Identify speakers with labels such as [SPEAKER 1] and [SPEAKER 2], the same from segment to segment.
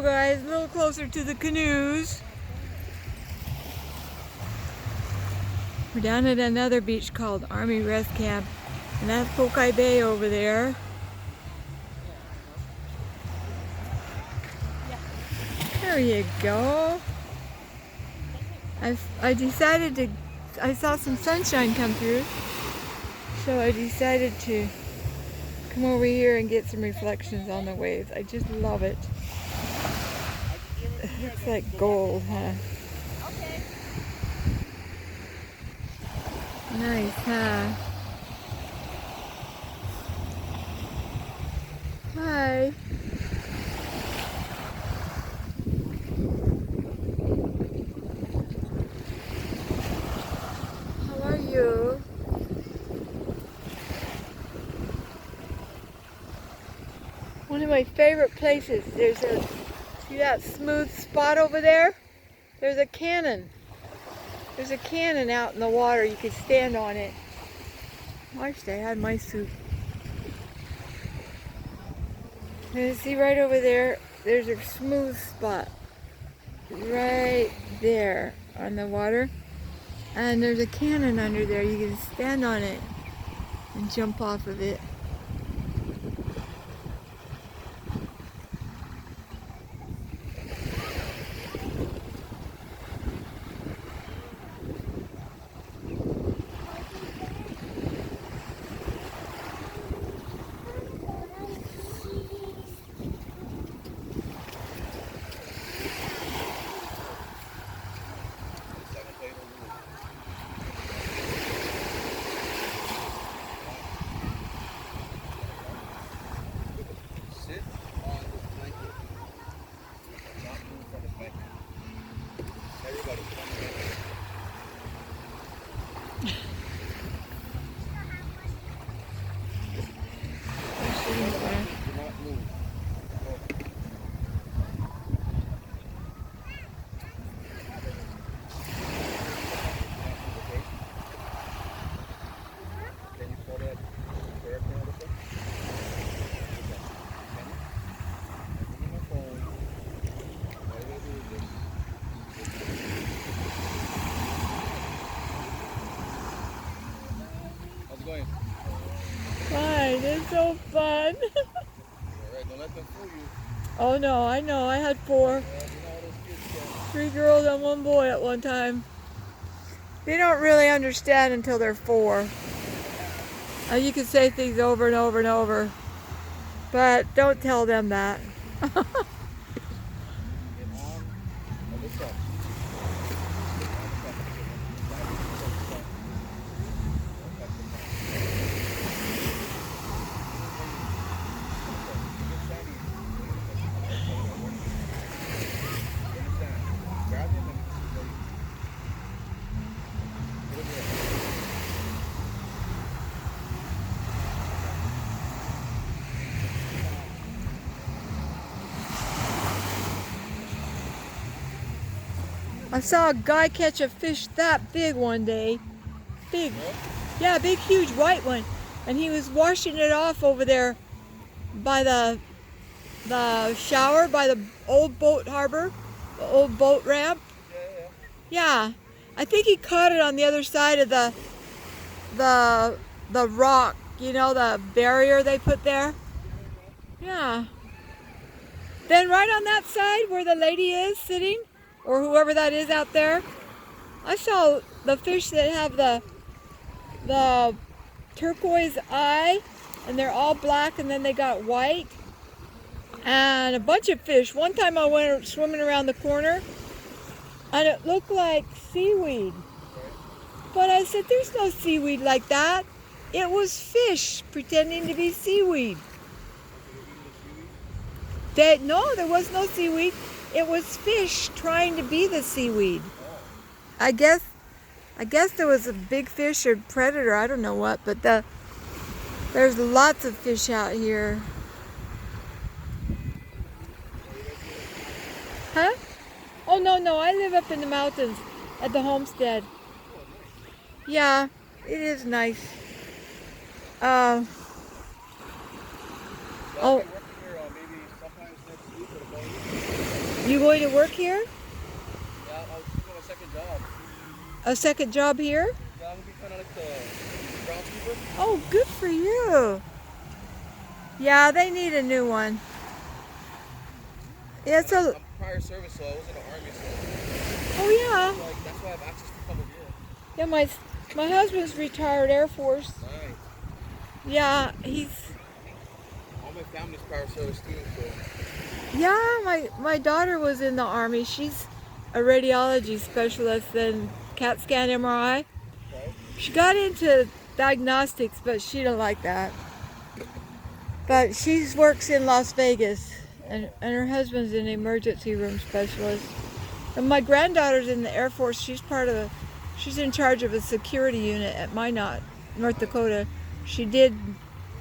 [SPEAKER 1] go, guys, a little closer to the canoes. We're down at another beach called Army Rest Camp, and that's Pokai Bay over there. There you go. I decided to, I saw some sunshine come through, so I decided to come over here and get some reflections on the waves. I just love it. It looks like gold, huh?
[SPEAKER 2] Okay.
[SPEAKER 1] Nice, huh? Hi. How are you? One of my favorite places. There's a, see that smooth spot over there? There's a cannon. There's a cannon out in the water. You could stand on it. I wish I had my suit. And see right over there, there's a smooth spot. Right there on the water. And there's a cannon under there. You can stand on it and jump off of it. Fine, it's so fun.
[SPEAKER 3] Don't let them fool you.
[SPEAKER 1] Oh no, I know. I had 4. 3 girls and 1 boy at one time. They don't really understand until they're 4. You can say things over and over and over, but don't tell them that. I saw a guy catch a fish that big one day. Big. Yeah, big, huge white one. And he was washing it off over there by the shower, by the old boat harbor, the old boat ramp. Yeah. I think he caught it on the other side of the rock, you know, the barrier they put there. Yeah. Then right on that side where the lady is sitting, or whoever that is out there, I saw the fish that have the turquoise eye, and they're all black, and then they got white, and a bunch of fish. One time I went swimming around the corner, and it looked like seaweed. But I said, there's no seaweed like that. It was fish pretending to be seaweed. No, there was no seaweed. It was fish trying to be the seaweed. I guess there was a big fish or predator, I don't know what, but there's lots of fish out here. Huh? Oh, no, I live up in the mountains at the homestead. Yeah, it is nice. Oh. You going to work here?
[SPEAKER 3] Yeah, I was doing my second job.
[SPEAKER 1] A second job here?
[SPEAKER 3] Yeah, I'm gonna be kind of like the groundskeeper.
[SPEAKER 1] Oh, good for you. Yeah, they need a new one. Yeah,
[SPEAKER 3] And I'm prior service, so I was in the army, so
[SPEAKER 1] oh yeah.
[SPEAKER 3] like that's why I have access to come over here.
[SPEAKER 1] Yeah, my husband's retired Air Force.
[SPEAKER 3] Nice.
[SPEAKER 1] Yeah, he's
[SPEAKER 3] All my family's prior service too, so
[SPEAKER 1] yeah, my daughter was in the Army. She's a radiology specialist in CAT scan MRI.
[SPEAKER 3] okay.
[SPEAKER 1] She got into diagnostics, but she didn't like that. But she works in Las Vegas, and her husband's an emergency room specialist. And my granddaughter's in the Air Force. She's in charge of a security unit at Minot, North Dakota. She did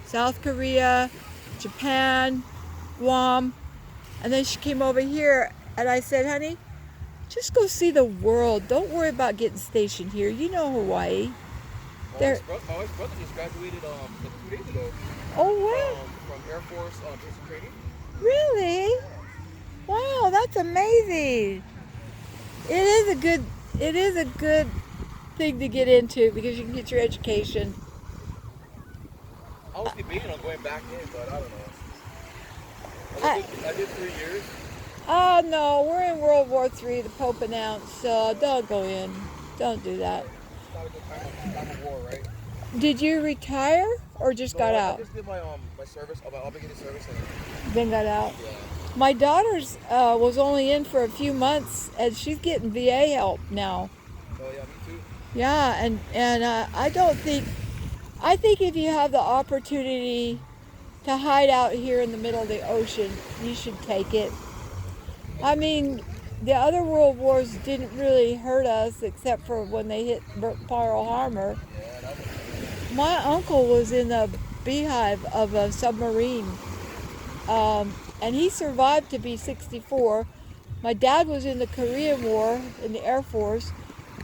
[SPEAKER 1] South Korea, Japan, Guam, and then she came over here, and I said, honey, just go see the world. Don't worry about getting stationed here. You know Hawaii.
[SPEAKER 3] My wife's brother just graduated like 2 days ago.
[SPEAKER 1] Oh, wow.
[SPEAKER 3] From Air Force basic training.
[SPEAKER 1] Really? Wow, that's amazing. It is a good thing to get into because you can get your education.
[SPEAKER 3] I was debating on going back in, but I don't know. I did 3 years.
[SPEAKER 1] Oh no, we're in World War III, the Pope announced, so don't go in. Don't do that.
[SPEAKER 3] It's not a good time of war, right?
[SPEAKER 1] Did you retire or just got out?
[SPEAKER 3] I just did my my service, my obligated service, and
[SPEAKER 1] Then got out?
[SPEAKER 3] yeah.
[SPEAKER 1] My daughter's was only in for a few months and she's getting VA help now.
[SPEAKER 3] Oh yeah, me too.
[SPEAKER 1] Yeah, and I think if you have the opportunity to hide out here in the middle of the ocean, you should take it. I mean, the other world wars didn't really hurt us except for when they hit Pearl Harbor.
[SPEAKER 3] Yeah, that was.
[SPEAKER 1] My uncle was in the beehive of a submarine, and he survived to be 64. My dad was in the Korean War in the Air Force.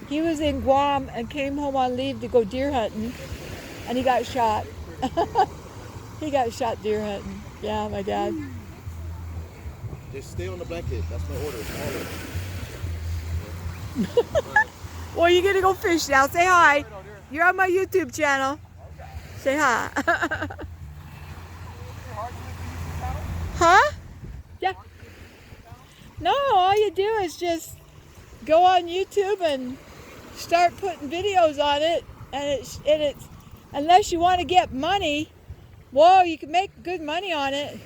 [SPEAKER 1] He was in Guam and came home on leave to go deer hunting, and he got shot. He got shot deer hunting. Yeah, my dad.
[SPEAKER 3] Just stay on the blanket. That's my order.
[SPEAKER 1] Well, you're gonna go fish now. Say hi. You're on my YouTube channel. Say hi. Huh? Yeah. No, all you do is just go on YouTube and start putting videos on it, and it's unless you want to get money, whoa, you can make good money on it.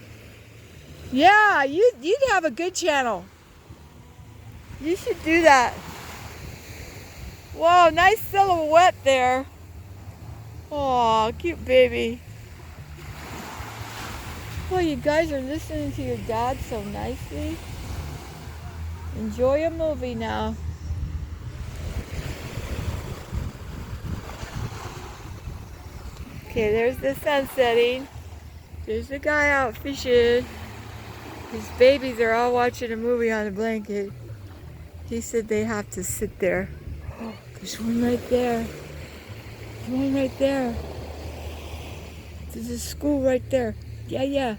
[SPEAKER 1] Yeah, you'd have a good channel. You should do that. Whoa, nice silhouette there. Oh, cute baby. Well, you guys are listening to your dad so nicely. Enjoy a movie now. Okay, there's the sun setting. There's the guy out fishing. His babies are all watching a movie on a blanket. He said they have to sit there. Oh, there's one right there. There's one right there. There's a school right there. Yeah.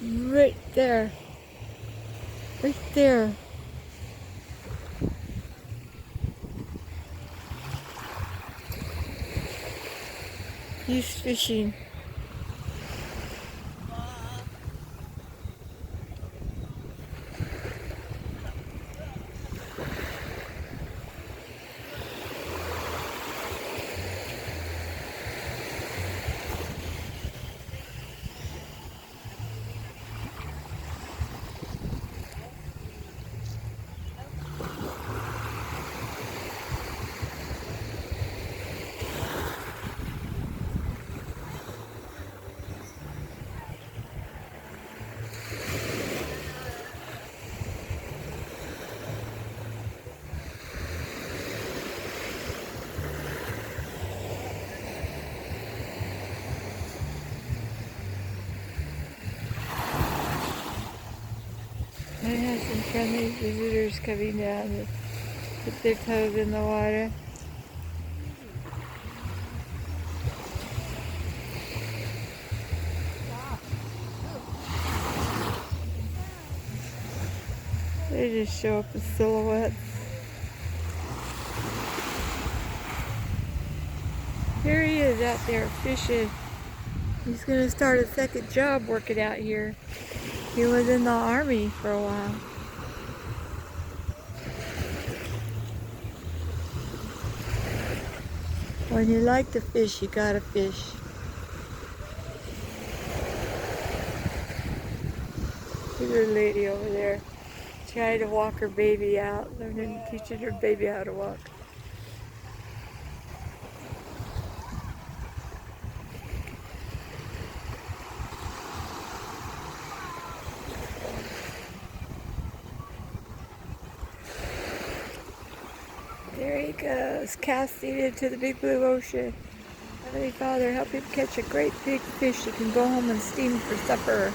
[SPEAKER 1] Right there. Right there. He's fishing. I have some friendly visitors coming down to put their toes in the water. They just show up as silhouettes. Here he is out there fishing. He's gonna start a second job working out here. He was in the army for a while. When you like to fish, you gotta fish. There's a lady over there trying to walk her baby out, teaching her baby how to walk. There he goes, casting into the big blue ocean. Heavenly Father, help him catch a great big fish he can go home and steam for supper.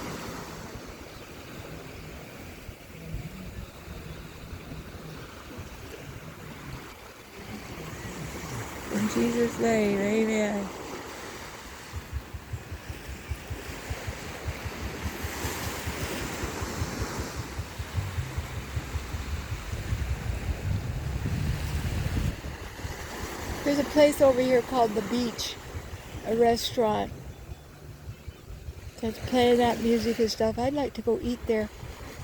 [SPEAKER 1] In Jesus' name, amen. There's a place over here called The Beach, a restaurant. That's playing that music and stuff. I'd like to go eat there.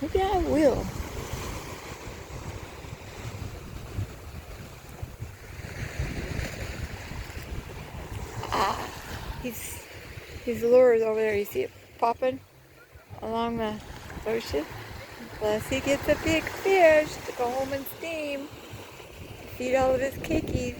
[SPEAKER 1] Maybe I will. His lure is over there. You see it popping along the ocean? Plus he gets a big fish to go home and steam. Feed all of his kikis.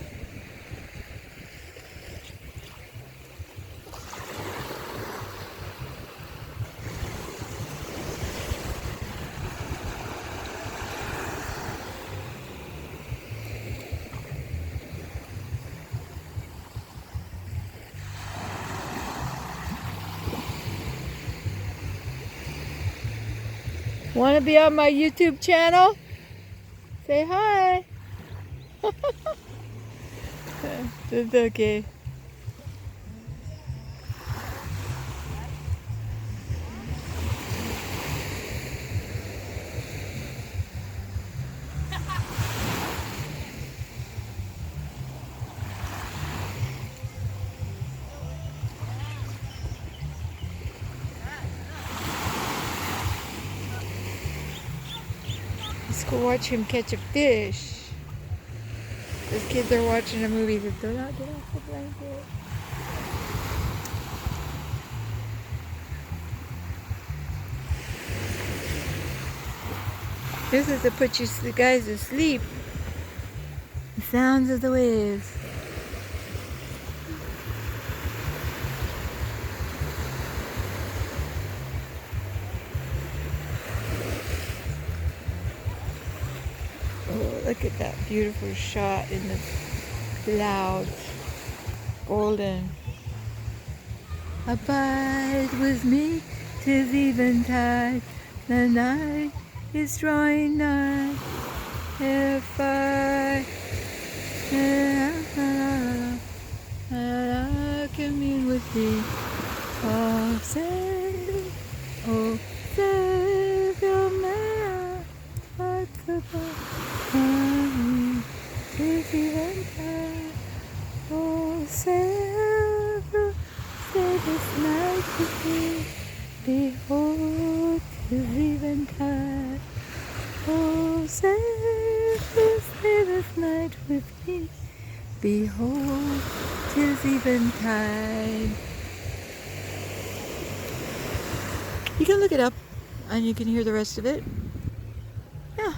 [SPEAKER 1] Want to be on my YouTube channel? Say hi. It's okay. Let's go watch him catch a fish. Those kids are watching a movie. That do not get off the blanket. This is to put you guys to sleep. The sounds of the waves. Oh, look at that beautiful shot in the clouds. Golden. Abide with me, 'tis eventide. The night is drawing nigh. If I commune with thee, oh Savior, oh Savior, may I heart above, tis eventide. Oh Savior, stay this night with me. Behold, 'tis eventide. Oh Savior, stay this night with me. Behold, 'tis eventide. You can look it up and you can hear the rest of it. Yeah.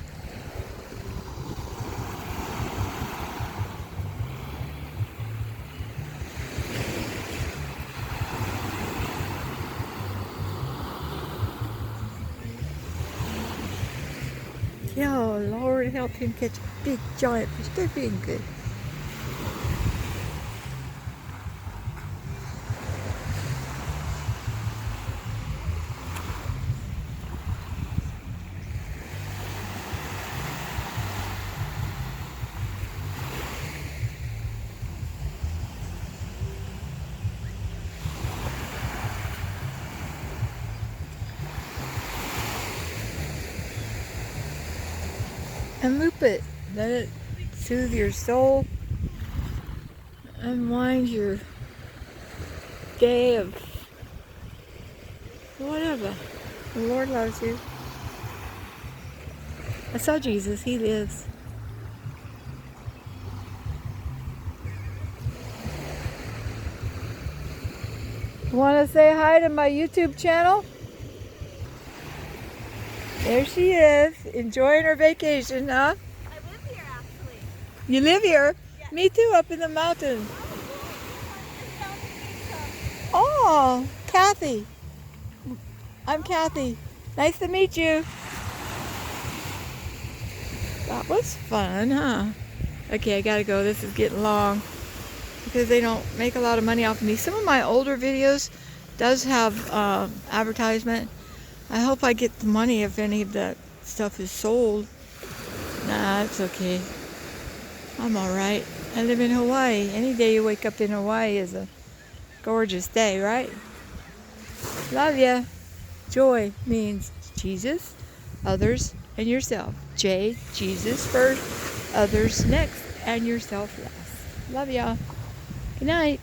[SPEAKER 1] Yeah, Lord help him catch a big giant fish. They're being good. and loop it. Let it soothe your soul. Unwind your day of whatever. The Lord loves you. I saw Jesus. He lives. Want to say hi to my YouTube channel? There she is, enjoying her vacation, huh?
[SPEAKER 2] I live here, actually.
[SPEAKER 1] You live here?
[SPEAKER 2] Yes.
[SPEAKER 1] Me too, up in the mountains.
[SPEAKER 2] Oh,
[SPEAKER 1] Oh, Kathy. I'm Kathy. Nice to meet you. That was fun, huh? Okay, I gotta go. This is getting long because they don't make a lot of money off of me. Some of my older videos does have advertisement. I hope I get the money if any of that stuff is sold. Nah, it's okay. I'm alright. I live in Hawaii. Any day you wake up in Hawaii is a gorgeous day, right? Love ya. Joy means Jesus, others, and yourself. J, Jesus first, others next, and yourself last. Love ya. Good night.